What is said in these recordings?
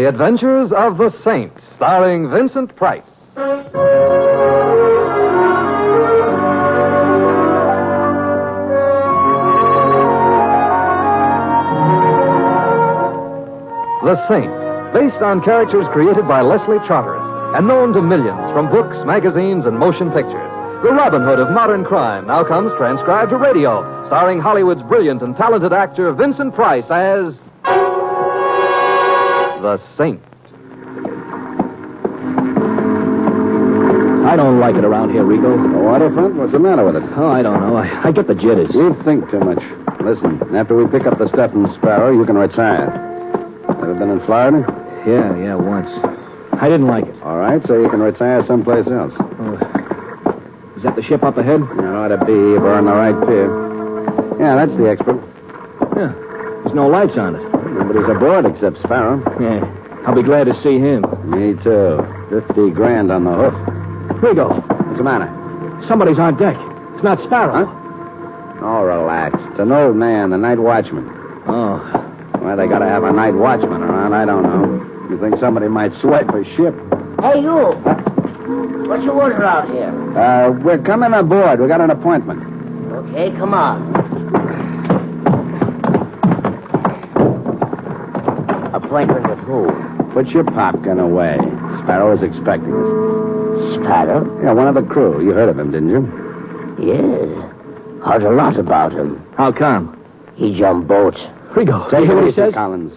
The Adventures of the Saint, starring Vincent Price. The Saint, based on characters created by Leslie Charteris and known to millions from books, magazines, and motion pictures. The Robin Hood of modern crime now comes transcribed to radio, starring Hollywood's brilliant and talented actor Vincent Price as The Saint. I don't like it around here, Rico. The waterfront? What's the matter with it? Oh, I don't know. I get the jitters. You think too much. Listen, after we pick up the stuff from Sparrow, you can retire. Ever been in Florida? Yeah, once. I didn't like it. All right, so you can retire someplace else. Oh. Is that the ship up ahead? You ought to be if we're on the right pier. Yeah, that's the expert. Yeah. There's no lights on it. Nobody's aboard except Sparrow. Yeah. I'll be glad to see him. Me too. $50,000 on the hoof. Rico. What's the matter? Somebody's on deck. It's not Sparrow. Huh? Oh, relax. It's an old man, the night watchman. Oh. Well, they gotta have a night watchman around. I don't know. You think somebody might swipe a ship? Hey, you. What's your order out here? We're coming aboard. We got an appointment. Okay, come on. Appointment with who? Put your popgun away. Sparrow is expecting us. Sparrow? Yeah, one of the crew. You heard of him, didn't you? Yes. Heard a lot about him. How come? He jumped boat. Rico, Say you hear what he says? Collins.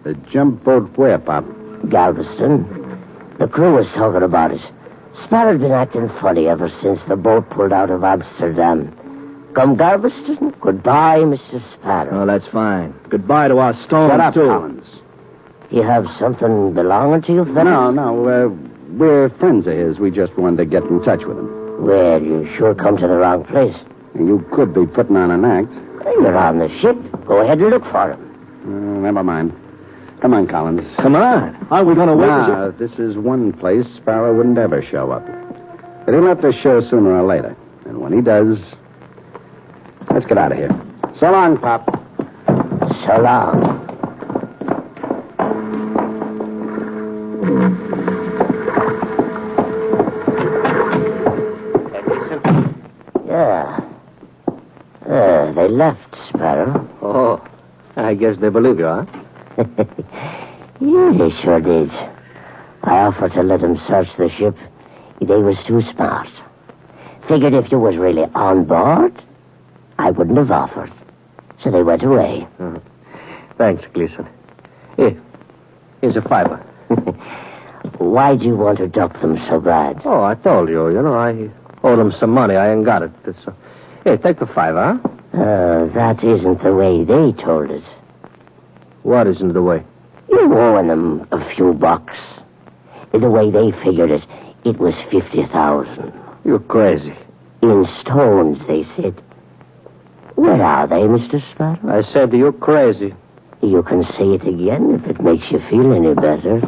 The jump boat where, Pop? Galveston. The crew was talking about it. Sparrow'd been acting funny ever since the boat pulled out of Amsterdam. Come Galveston, goodbye, Mr. Sparrow. Oh, that's fine. Goodbye to our stone, Shut up, too. Collins. You have something belonging to you, fella? No. We're friends of his. We just wanted to get in touch with him. Well, you sure come to the wrong place. You could be putting on an act. You're on the ship. Go ahead and look for him. Never mind. Come on, Collins. Come on. Are we going to wait? Now, this is one place Sparrow wouldn't ever show up. But he'll have to show sooner or later. And when he does, let's get out of here. So long, Pop. So long. Yeah. They left, Sparrow. Oh, I guess they believe you, huh? Yeah, they sure did. I offered to let them search the ship. They was too smart. Figured if you was really on board, I wouldn't have offered. So they went away. Thanks, Gleason. Here's a $5. Why'd you want to duck them so bad? Oh, I told you. I owe them some money. I ain't got it. Here, take the $5, huh? That isn't the way they told it. What isn't the way? You owing them a few bucks. The way they figured it, it was 50,000. You're crazy. In stones, they said. Where are they, Mr. Sparrow? I said you're crazy. You can say it again if it makes you feel any better.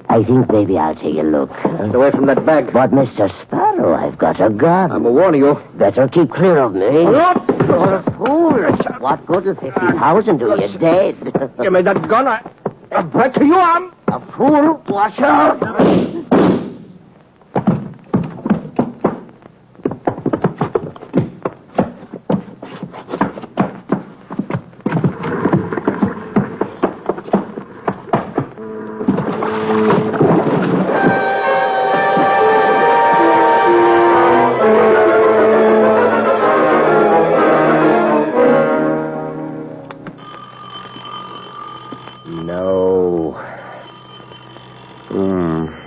I think maybe I'll take a look. Get away from that bag. But, Mr. Sparrow, I've got a gun. I'm warning you. Better keep clear of me. You're a fool. What good of 50,000 do you dead? Give me that gun. I'll break you arm. A fool? Watch out. No.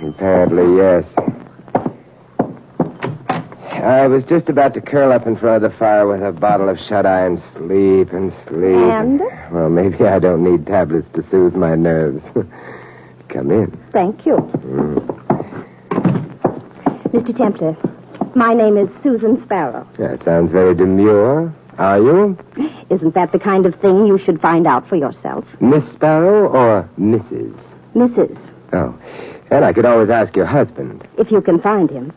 Apparently, yes. I was just about to curl up in front of the fire with a bottle of shut-eye and sleep and sleep. And? Well, maybe I don't need tablets to soothe my nerves. Come in. Thank you. Mr. Templar, my name is Susan Sparrow. That sounds very demure. Are you? Isn't that the kind of thing you should find out for yourself? Miss Sparrow or Mrs.? Mrs. Oh. And I could always ask your husband. If you can find him.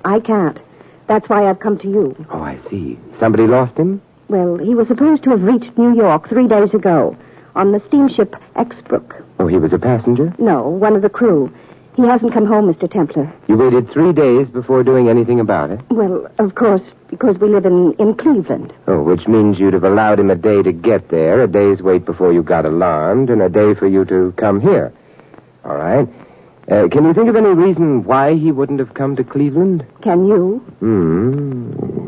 I can't. That's why I've come to you. Oh, I see. Somebody lost him? Well, he was supposed to have reached New York 3 days ago. on the steamship Exbrook. Oh, he was a passenger? No, one of the crew. He hasn't come home, Mr. Templar. You waited 3 days before doing anything about it? Well, of course, because we live in Cleveland. Oh, which means you'd have allowed him a day to get there, a day's wait before you got alarmed, and a day for you to come here. All right. Can you think of any reason why he wouldn't have come to Cleveland? Can you?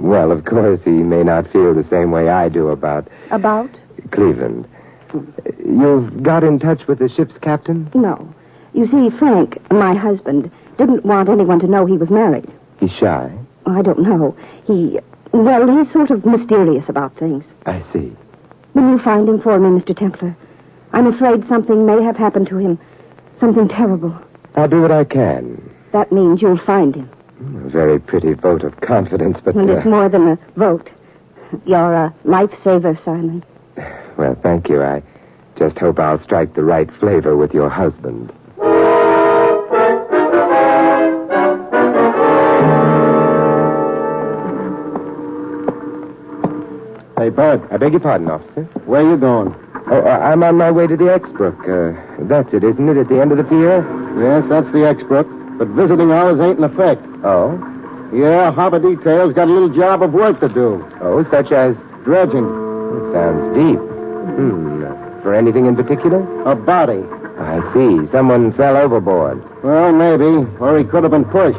Well, of course, he may not feel the same way I do about... About? Cleveland. You've got in touch with the ship's captain? No. You see, Frank, my husband, didn't want anyone to know he was married. He's shy? I don't know. He's sort of mysterious about things. I see. Will you find him for me, Mr. Templar? I'm afraid something may have happened to him. Something terrible. I'll do what I can. That means you'll find him. A very pretty vote of confidence, but... And it's more than a vote. You're a lifesaver, Simon. Well, thank you. I just hope I'll strike the right flavor with your husband. Hey, Bud. I beg your pardon, officer. Where are you going? Oh, I'm on my way to the Exbrook. That's it, isn't it, at the end of the pier? Yes, that's the Exbrook. But visiting hours ain't in effect. Oh? Yeah, Harbor Detail's got a little job of work to do. Oh, such as... Dredging. It sounds deep. For anything in particular? A body. I see. Someone fell overboard. Well, maybe. Or he could have been pushed.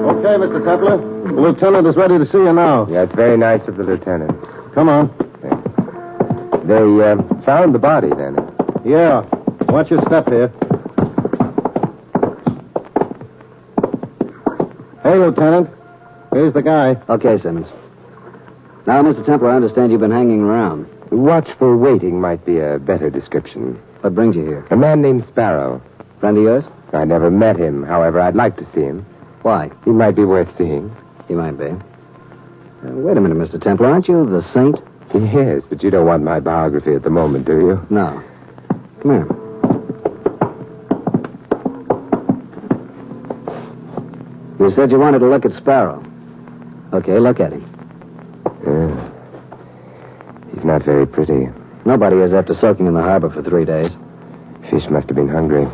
Okay, Mr. Templar. The lieutenant is ready to see you now. Yeah, it's very nice of the lieutenant. Come on. They found the body, then? Yeah. Watch your step here. Hey, Lieutenant. Here's the guy. Okay, Simmons. Now, Mr. Templar, I understand you've been hanging around. Watchful waiting might be a better description. What brings you here? A man named Sparrow. Friend of yours? I never met him. However, I'd like to see him. Why? He might be worth seeing. He might be. Wait a minute, Mr. Templar. Aren't you the saint? Yes, but you don't want my biography at the moment, do you? No. Come here. You said you wanted to look at Sparrow. Okay, look at him. Yeah. He's not very pretty. Nobody is after soaking in the harbor for 3 days. Fish must have been hungry.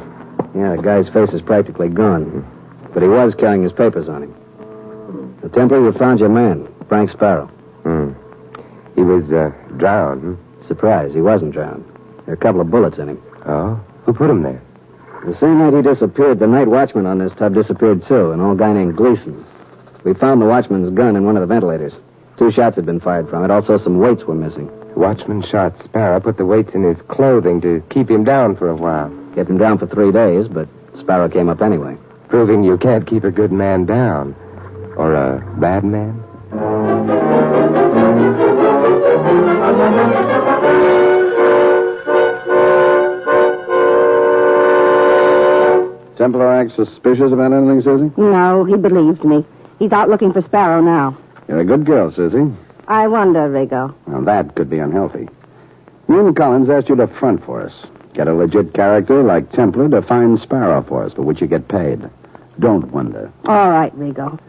Yeah, the guy's face is practically gone. But he was carrying his papers on him. The Templar, you found your man, Frank Sparrow. He was drowned. Surprise, he wasn't drowned. There are a couple of bullets in him. Oh? Who put him there? The same night he disappeared, the night watchman on this tub disappeared, too, an old guy named Gleason. We found the watchman's gun in one of the ventilators. 2 shots had been fired from it. Also, some weights were missing. The watchman shot Sparrow, put the weights in his clothing to keep him down for a while. Kept him down for 3 days, but Sparrow came up anyway. Proving you can't keep a good man down. Or a bad man. Templar acts suspicious about anything, Susie? No, he believed me. He's out looking for Sparrow now. You're a good girl, Susie. I wonder, Rigo. Now, that could be unhealthy. Me and Collins asked you to front for us. Get a legit character like Templar to find Sparrow for us, for which you get paid. Don't wonder. All right, Rigo.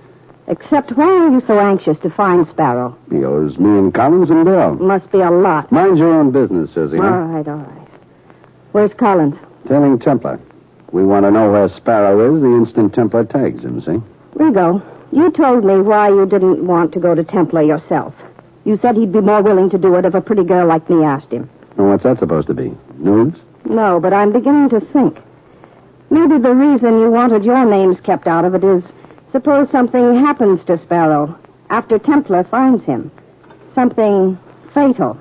Except why are you so anxious to find Sparrow? He owes me and Collins and Bill. Must be a lot. Mind your own business, Susie. All right. Where's Collins? Telling Templar. We want to know where Sparrow is the instant Templar tags him, see? Rigo, you told me why you didn't want to go to Templar yourself. You said he'd be more willing to do it if a pretty girl like me asked him. Well, what's that supposed to be? News? No, but I'm beginning to think. Maybe the reason you wanted your names kept out of it is, suppose something happens to Sparrow after Templar finds him. Something fatal.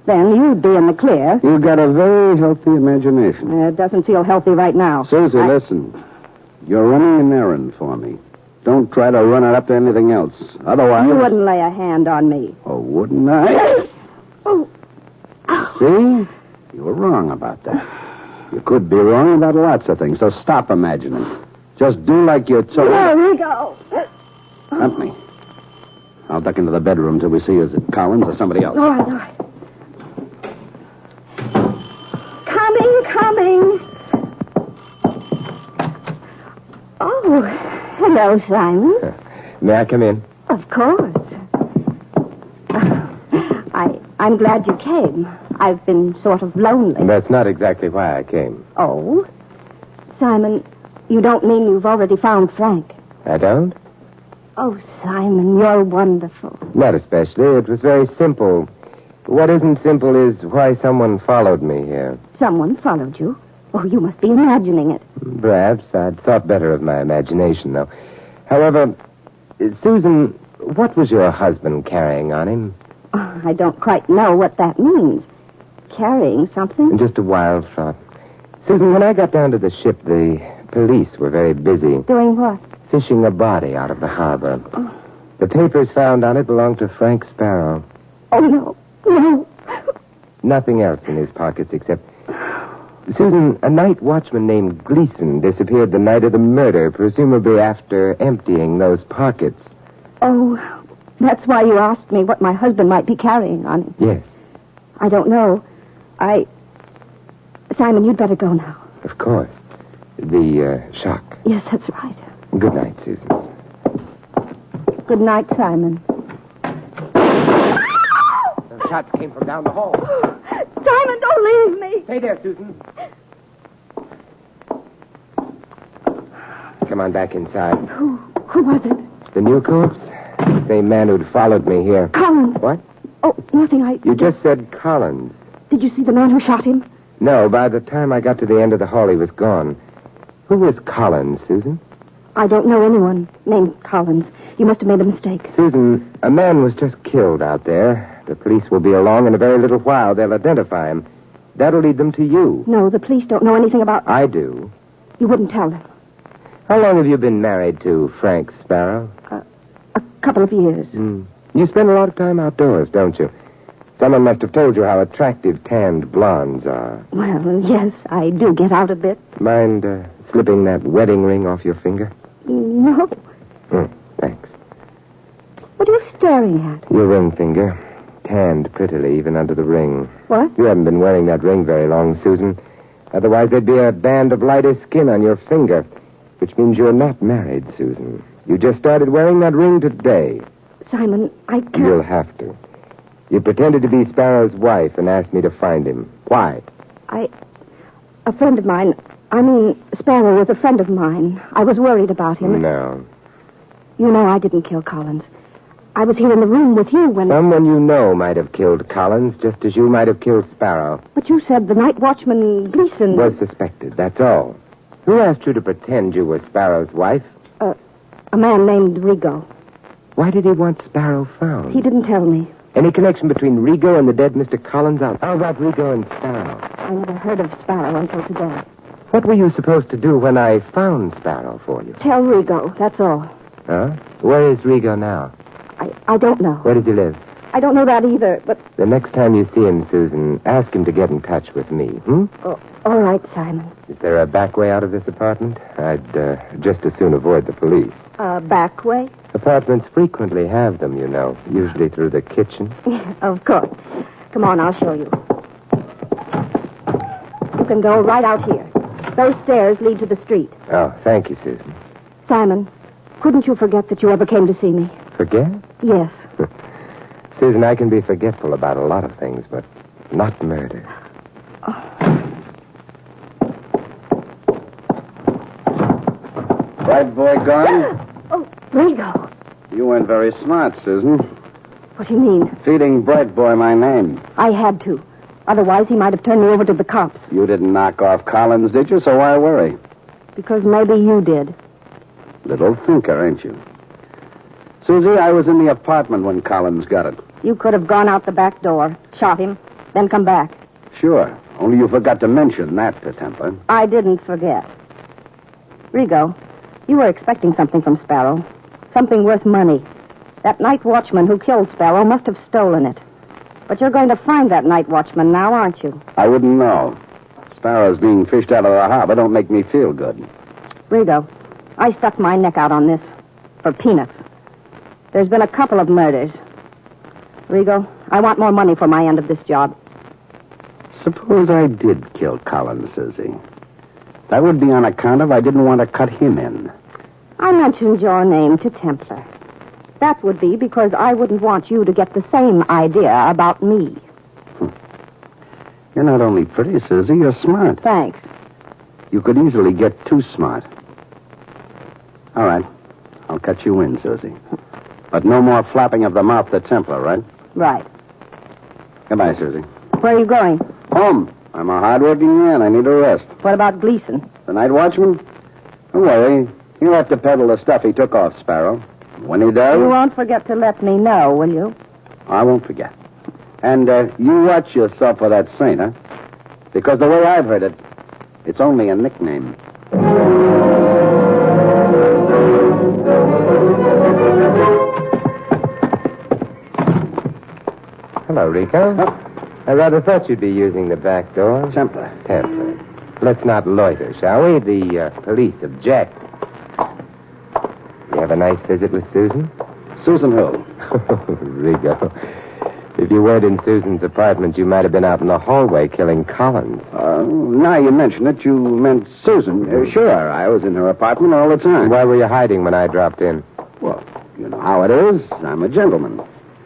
Then you'd be in the clear. You've got a very healthy imagination. It doesn't feel healthy right now. Susie, listen. You're running an errand for me. Don't try to run it up to anything else. Otherwise... You wouldn't lay a hand on me. Oh, wouldn't I? Oh. See? You were wrong about that. You could be wrong about lots of things, so stop imagining. Just do like you're told. There we go. Hunt me. I'll duck into the bedroom till we see is it Collins or somebody else. All right. Coming. Hello, Simon. May I come in? Of course. I'm glad you came. I've been sort of lonely. That's not exactly why I came. Oh? Simon, you don't mean you've already found Frank? I don't? Oh, Simon, you're wonderful. Not especially. It was very simple. What isn't simple is why someone followed me here. Someone followed you? Oh, you must be imagining it. Perhaps. I'd thought better of my imagination, though. However, Susan, what was your husband carrying on him? Oh, I don't quite know what that means. Carrying something? Just a wild thought. Susan, when I got down to the ship, the police were very busy. Doing what? Fishing a body out of the harbor. Oh. The papers found on it belonged to Frank Sparrow. Oh, no. No. Nothing else in his pockets except... Susan, a night watchman named Gleason disappeared the night of the murder, presumably after emptying those pockets. Oh, that's why you asked me what my husband might be carrying on him. Yes. I don't know. Simon, you'd better go now. Of course. The shock. Yes, that's right. Good night, Susan. Good night, Simon. The shots came from down the hall. Simon, don't leave me. Stay there, Susan. Come on back inside. Who was it? The new corpse? The same man who'd followed me here. Collins. What? Oh, nothing. You just said Collins. Did you see the man who shot him? No, by the time I got to the end of the hall, he was gone. Who was Collins, Susan? I don't know anyone named Collins. You must have made a mistake. Susan, a man was just killed out there. The police will be along in a very little while. They'll identify him. That'll lead them to you. No, the police don't know anything about... I do. You wouldn't tell them. How long have you been married to Frank Sparrow? A couple of years. You spend a lot of time outdoors, don't you? Someone must have told you how attractive tanned blondes are. Well, yes, I do get out a bit. Mind slipping that wedding ring off your finger? No. Thanks. What are you staring at? Your ring finger. Tanned prettily, even under the ring. What? You haven't been wearing that ring very long, Susan. Otherwise, there'd be a band of lighter skin on your finger, which means you're not married, Susan. You just started wearing that ring today. Simon, I can't... You'll have to. You pretended to be Sparrow's wife and asked me to find him. Why? A friend of mine... Sparrow was a friend of mine. I was worried about him. No. You know I didn't kill Collins. I was here in the room with you when... Someone you know might have killed Collins, just as you might have killed Sparrow. But you said the night watchman, Gleason... Was suspected, that's all. Who asked you to pretend you were Sparrow's wife? A man named Rigo. Why did he want Sparrow found? He didn't tell me. Any connection between Rigo and the dead Mr. Collins? How about Rigo and Sparrow? I never heard of Sparrow until today. What were you supposed to do when I found Sparrow for you? Tell Rigo, that's all. Huh? Where is Rigo now? I don't know. Where does he live? I don't know that either, but... The next time you see him, Susan, ask him to get in touch with me, Oh, all right, Simon. Is there a back way out of this apartment? I'd just as soon avoid the police. Back way? Apartments frequently have them, you know, usually through the kitchen. Of course. Come on, I'll show you. You can go right out here. Those stairs lead to the street. Oh, thank you, Susan. Simon, couldn't you forget that you ever came to see me? Forget? Yes. Susan, I can be forgetful about a lot of things, but not murder. Bright boy gone? Oh, Rigo. You weren't very smart, Susan. What do you mean? Feeding Bright boy my name. I had to. Otherwise, he might have turned me over to the cops. You didn't knock off Collins, did you? So why worry? Because maybe you did. Little thinker, ain't you? Susie, I was in the apartment when Collins got it. You could have gone out the back door, shot him, then come back. Sure. Only you forgot to mention that to Templar. I didn't forget. Rigo, you were expecting something from Sparrow. Something worth money. That night watchman who killed Sparrow must have stolen it. But you're going to find that night watchman now, aren't you? I wouldn't know. Sparrows being fished out of the harbor don't make me feel good. Rigo, I stuck my neck out on this. For peanuts. There's been a couple of murders. Rigo, I want more money for my end of this job. Suppose I did kill Collins, Susie. That would be on account of I didn't want to cut him in. I mentioned your name to Templar. That would be because I wouldn't want you to get the same idea about me. You're not only pretty, Susie, you're smart. Thanks. You could easily get too smart. All right. I'll cut you in, Susie. But no more flapping of the mouth to Templar, right? Right. Goodbye, Susie. Where are you going? Home. I'm a hard-working man. I need a rest. What about Gleason? The night watchman? Don't worry. He'll have to peddle the stuff he took off Sparrow. When he does... You won't forget to let me know, will you? I won't forget. And you watch yourself for that saint, huh? Because the way I've heard it, it's only a nickname. Hello, Rico. I rather thought you'd be using the back door. Templar. Let's not loiter, shall we? The police object. You have a nice visit with Susan? Susan who? Rigo. If you weren't in Susan's apartment, you might have been out in the hallway killing Collins. Now you mention it, you meant Susan. Sure, I was in her apartment all the time. Why were you hiding when I dropped in? Well, you know how it is. I'm a gentleman.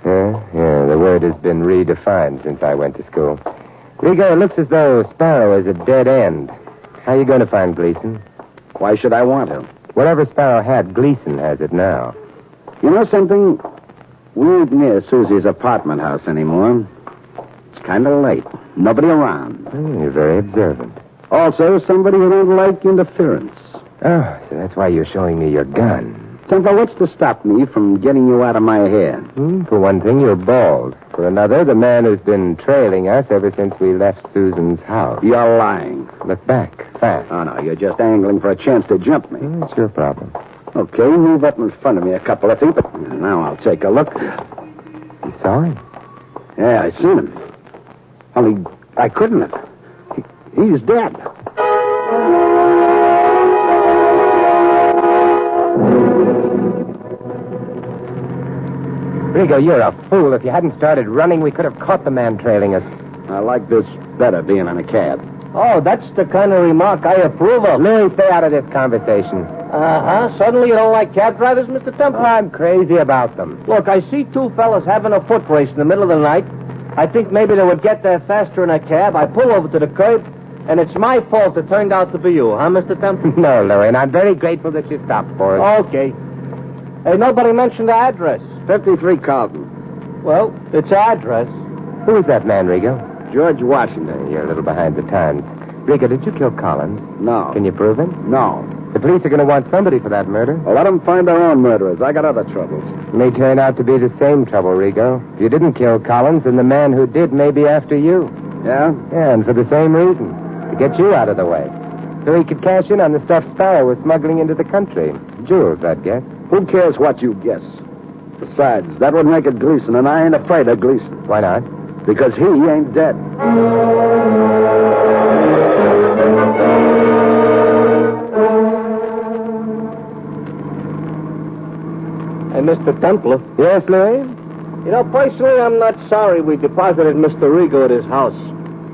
Yeah, the word has been redefined since I went to school. Rigo, it looks as though Sparrow is a dead end. How are you going to find Gleason? Why should I want him? Whatever Sparrow had, Gleason has it now. You know something? We ain't near Susie's apartment house anymore. It's kind of late. Nobody around. You're very observant. Also, somebody who don't like interference. Oh, so that's why you're showing me your gun. Templar, what's to stop me from getting you out of my hair? For one thing, you're bald. For another, the man who's been trailing us ever since we left Susan's house. You're lying. Look back, fast. Oh, no, you're just angling for a chance to jump me. It's your problem. Okay, move up in front of me a couple of feet, but now I'll take a look. You saw him? Yeah, I seen him. Only I couldn't have. He's dead. Rigo, you're a fool. If you hadn't started running, we could have caught the man trailing us. I like this better, being in a cab. Oh, that's the kind of remark I approve of. Louis, stay out of this conversation. Uh-huh. Suddenly you don't like cab drivers, Mr. Temple? I'm crazy about them. Look, I see two fellas having a foot race in the middle of the night. I think maybe they would get there faster in a cab. I pull over to the curb, and it's my fault it turned out to be you, huh, Mr. Temple? No, Louis, and I'm very grateful that you stopped for us. Okay. Hey, nobody mentioned the address. 53 Carlton. Well, it's address. Who is that man, Rigo? George Washington. You're a little behind the times. Rigo, did you kill Collins? No. Can you prove it? No. The police are going to want somebody for that murder. Well, let them find their own murderers. I got other troubles. It may turn out to be the same trouble, Rigo. If you didn't kill Collins, then the man who did may be after you. Yeah? Yeah, and for the same reason. To get you out of the way. So he could cash in on the stuff Sparrow was smuggling into the country. Jewels, I'd guess. Who cares what you guess? Besides, that would make it Gleason, and I ain't afraid of Gleason. Why not? Because he ain't dead. Hey, Mr. Templar. Yes, Louis? You know, personally, I'm not sorry we deposited Mr. Rigo at his house.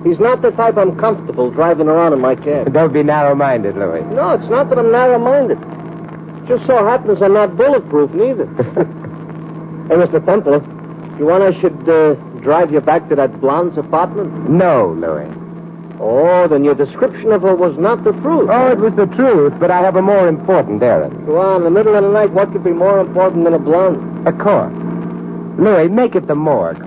He's not the type I'm comfortable driving around in my cab. Don't be narrow-minded, Louis. No, it's not that I'm narrow-minded. Just so happens I'm not bulletproof, neither. Hey, Mr. Templar, you want I should drive you back to that blonde's apartment? No, Louis. Oh, then your description of her was not the truth. Oh, it was the truth, but I have a more important errand. Well, in the middle of the night, what could be more important than a blonde? A court. Louis, make it the morgue,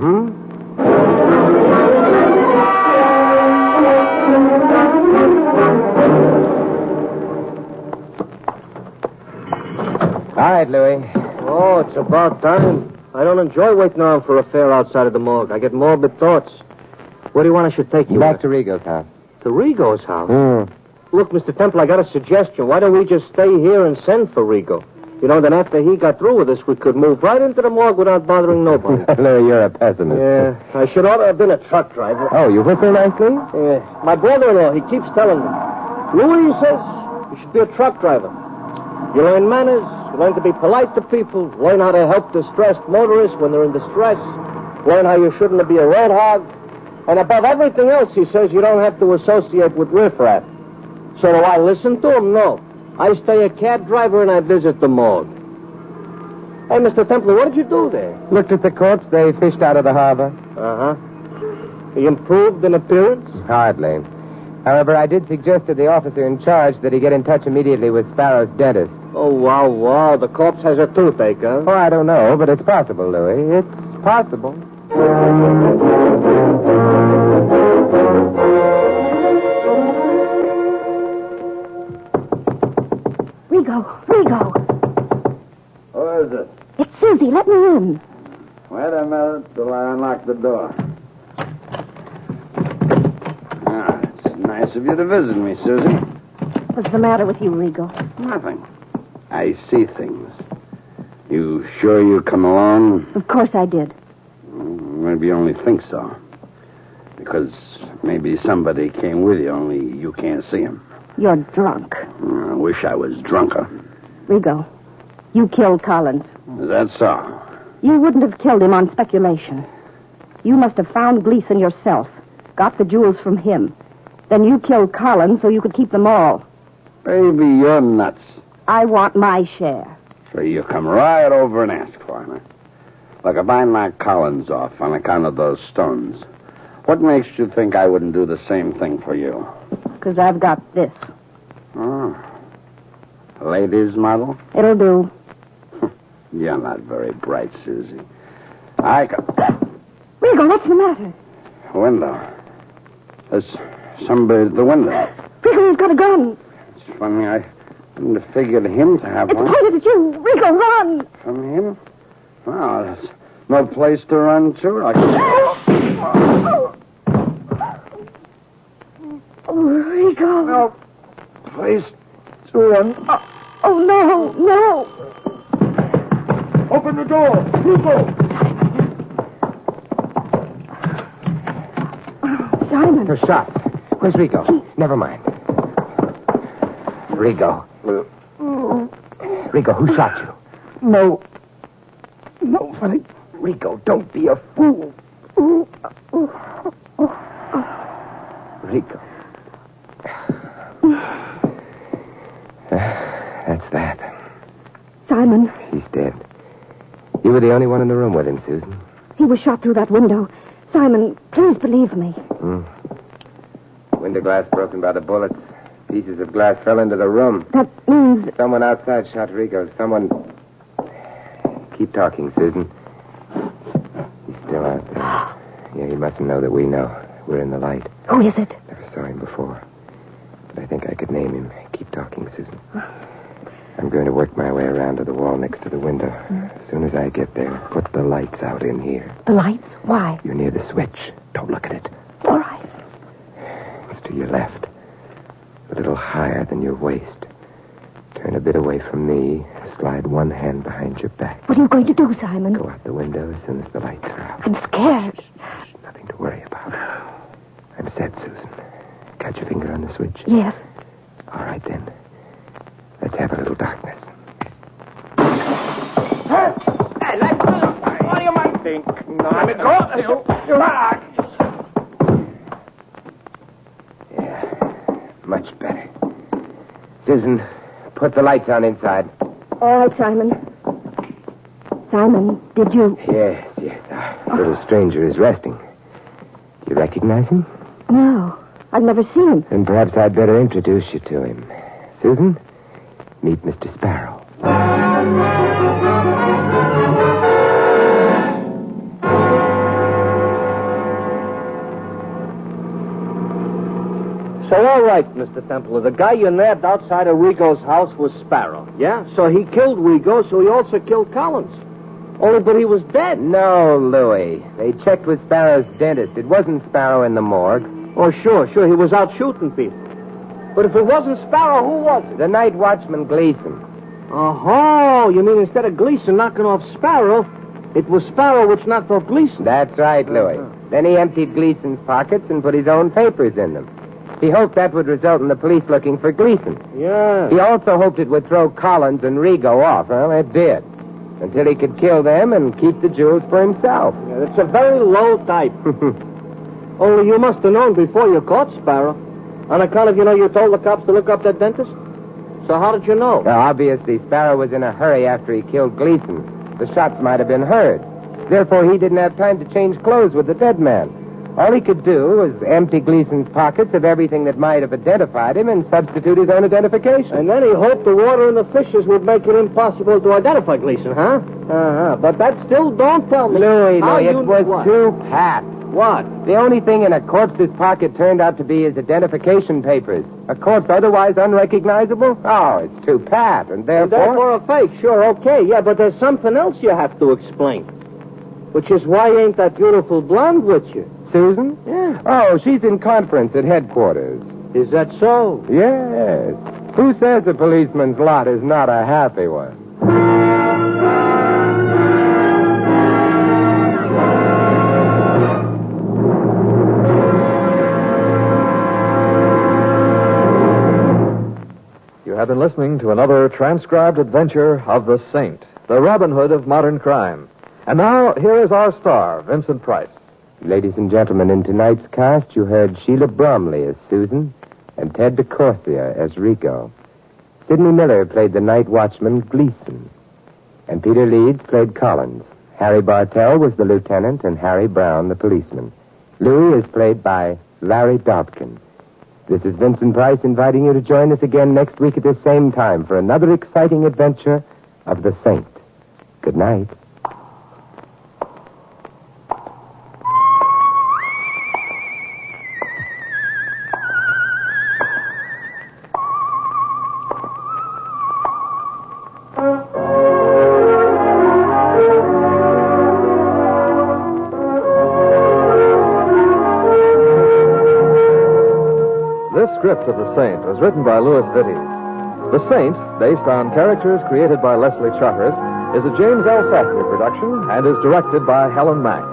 All right, Louis. Oh, it's about time. I don't enjoy waiting around for a fare outside of the morgue. I get morbid thoughts. Where do you want I should take you? Back to Rigo's house. To Rigo's house? Hmm. Look, Mr. Temple, I got a suggestion. Why don't we just stay here and send for Rigo? You know, then after he got through with us, we could move right into the morgue without bothering nobody. Louis, you're a pessimist. Yeah, I should ought to have been a truck driver. Oh, you whistle nicely? Yeah. My brother-in-law, he keeps telling me, Louis, he says, you should be a truck driver. You learn manners, you learn to be polite to people, learn how to help distressed motorists when they're in distress, learn how you shouldn't be a road hog, and above everything else, he says, you don't have to associate with riffraff. So do I listen to him? No. I stay a cab driver and I visit the morgue. Hey, Mr. Templer, what did you do there? Looked at the corpse they fished out of the harbor. Uh-huh. He improved in appearance? Hardly. However, I did suggest to the officer in charge that he get in touch immediately with Sparrow's dentist. Oh, wow. The corpse has a toothache, huh? Oh, I don't know, but it's possible, Louis. It's possible. Rigo. Who is it? It's Susie. Let me in. Wait a minute till I unlock the door. It's nice of you to visit me, Susie. What's the matter with you, Rigo? Nothing. I see things. You sure you come alone? Of course I did. Maybe you only think so. Because maybe somebody came with you, only you can't see him. You're drunk. I wish I was drunker. Rigo, you killed Collins. That's so. You wouldn't have killed him on speculation. You must have found Gleason yourself, got the jewels from him. Then you killed Collins so you could keep them all. Baby, you're nuts. I want my share. So you come right over and ask for me. Look, if I knock Collins off on account of those stones, what makes you think I wouldn't do the same thing for you? Because I've got this. Oh. Ladies' model? It'll do. You're not very bright, Susie. I got... Rigo, what's the matter? Window. There's somebody at the window. Rigo, you've got a gun. It's funny, I wouldn't have figured him to have It's one. pointed at you. Rigo, run. From him? Well, there's no place to run to. Oh, Rigo. No place to run. Oh, no. Open the door. Rigo. Simon. For shots. Where's Rigo? Never mind. Rigo. Rigo, who shot you? No, Frank. Rigo, don't be a fool. Rigo. That's that. Simon. He's dead. You were the only one in the room with him, Susan. He was shot through that window. Simon, please believe me. Window glass broken by the bullets. Pieces of glass fell into the room. That means... Someone outside shot Rigo. Someone... Keep talking, Susan. He's still out there. Yeah, he mustn't know that we know. We're in the light. Who is it? Never saw him before. But I think I could name him. Keep talking, Susan. I'm going to work my way around to the wall next to the window. As soon as I get there, put the lights out in here. The lights? Why? You're near the switch. Don't look at it. All right. It's to your left. A little higher than your waist. Turn a bit away from me. Slide one hand behind your back. What are you going to do, Simon? Go out the window as soon as the lights are out. I'm scared. Nothing to worry about. I'm set, Susan. Got your finger on the switch? Yes. All right, then. Let's have a little darkness. Hey, what do you mind think? Yeah, much better. Susan, put the lights on inside. All right, Simon. Simon, did you... Yes. Our little stranger is resting. You recognize him? No, I've never seen him. Then perhaps I'd better introduce you to him. Susan, meet Mr. Sparrow. So, all right, Mr. Templer, the guy you nabbed outside of Rigo's house was Sparrow, yeah? So he killed Rigo, so he also killed Collins. Only, but he was dead. No, Louis. They checked with Sparrow's dentist. It wasn't Sparrow in the morgue. Oh, sure, he was out shooting people. But if it wasn't Sparrow, who was it? The night watchman, Gleason. Oh, you mean instead of Gleason knocking off Sparrow, it was Sparrow which knocked off Gleason? That's right, Louis. Then he emptied Gleason's pockets and put his own papers in them. He hoped that would result in the police looking for Gleason. Yeah. He also hoped it would throw Collins and Rigo off. Well, it did. Until he could kill them and keep the jewels for himself. Yeah, it's a very low type. Only you must have known before you caught Sparrow. On account of, you told the cops to look up that dentist. So how did you know? Well, obviously, Sparrow was in a hurry after he killed Gleason. The shots might have been heard. Therefore, he didn't have time to change clothes with the dead man. All he could do was empty Gleason's pockets of everything that might have identified him and substitute his own identification. And then he hoped the water and the fishes would make it impossible to identify Gleason, huh? Uh-huh. But that still don't tell me. Louis, how it you was what? too pat. What? The only thing in a corpse's pocket turned out to be his identification papers. A corpse otherwise unrecognizable? Oh, it's too pat, and therefore... a fake, sure, okay. Yeah, but there's something else you have to explain. Which is why ain't that beautiful blonde with you? Susan? Yeah. Oh, she's in conference at headquarters. Is that so? Yes. Who says a policeman's lot is not a happy one? You have been listening to another transcribed adventure of the Saint, the Robin Hood of modern crime. And now, here is our star, Vincent Price. Ladies and gentlemen, in tonight's cast, you heard Sheila Bromley as Susan and Ted DeCorsia as Rico. Sidney Miller played the night watchman Gleason, and Peter Leeds played Collins. Harry Bartell was the lieutenant, and Harry Brown the policeman. Louis is played by Larry Dobkin. This is Vincent Price inviting you to join us again next week at this same time for another exciting adventure of the Saint. Good night. This script of The Saint was written by Louis Vittes. The Saint, based on characters created by Leslie Charteris, is a James L. Sackler production and is directed by Helen Mack.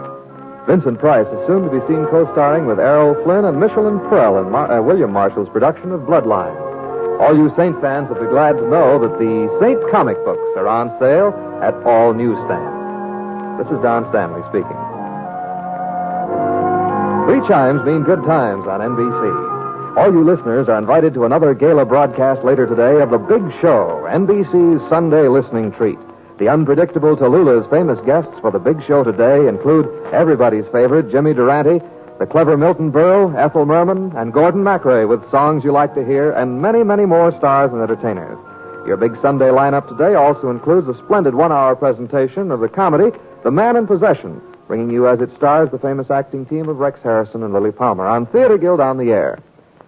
Vincent Price is soon to be seen co-starring with Errol Flynn and Michelin Prell in William Marshall's production of Bloodline. All you Saint fans will be glad to know that the Saint comic books are on sale at all newsstands. This is Don Stanley speaking. 3 chimes mean good times on NBC. All you listeners are invited to another gala broadcast later today of The Big Show, NBC's Sunday listening treat. The unpredictable Tallulah's famous guests for The Big Show today include everybody's favorite Jimmy Durante, the clever Milton Berle, Ethel Merman, and Gordon MacRae with songs you like to hear, and many, many more stars and entertainers. Your big Sunday lineup today also includes a splendid 1-hour presentation of the comedy The Man in Possession, bringing you as it stars the famous acting team of Rex Harrison and Lily Palmer on Theater Guild on the Air.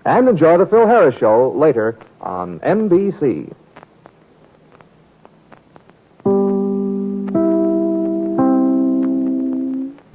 And enjoy the Phil Harris Show later on NBC.